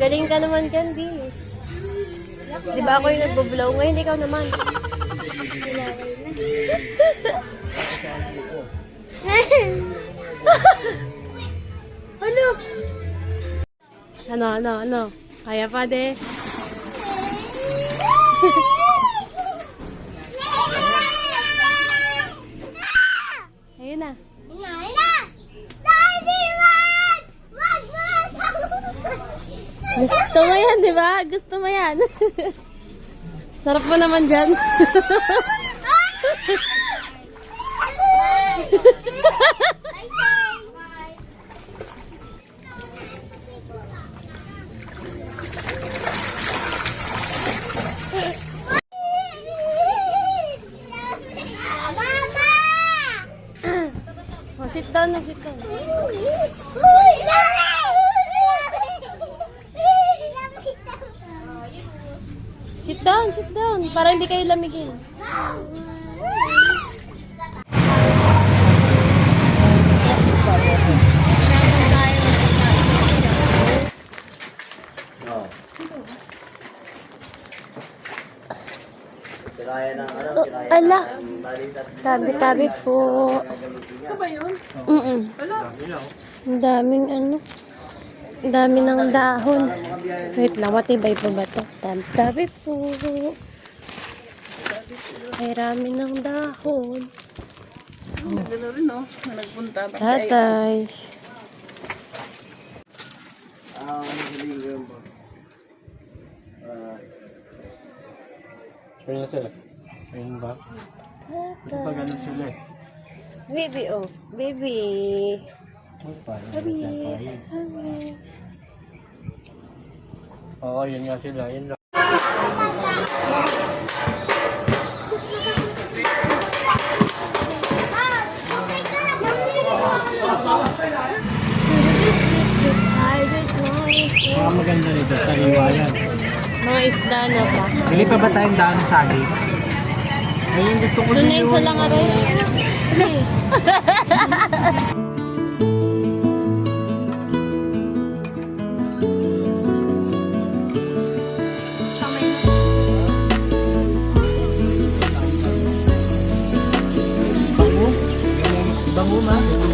Galing ka naman dyan, Di. Di ba ako yung nagbo-blow? Ngayon, ikaw naman. Ano? Kaya pa, De. Ayun na. Gusto mo yan, di ba? Gusto mo yan. Sarap mo naman dyan. Oh, sit down na, sit down. Sit down. Para hindi kayo lamigin. Ala. Tabi-tabi po. Ito ba yun? Ang daming ano. Ang dami ng dahon. Wait lang, matibay po ba ito? Tabi-tabi po. Ay, rami ng dahon. Nagano rin, no? Na nagpunta. Tatay. Kaya na sila. Ayun ba? Ito pa ganun sila eh. Baby, oh. Baby. Oo, yun nga sila. Yun lang. Mga maganda nito, sariwa yan. Mga isda na pa. Bili pa ba tayong daan sa saging? Ayun, gusto ko Doon na yun sa langaray. Bango ma.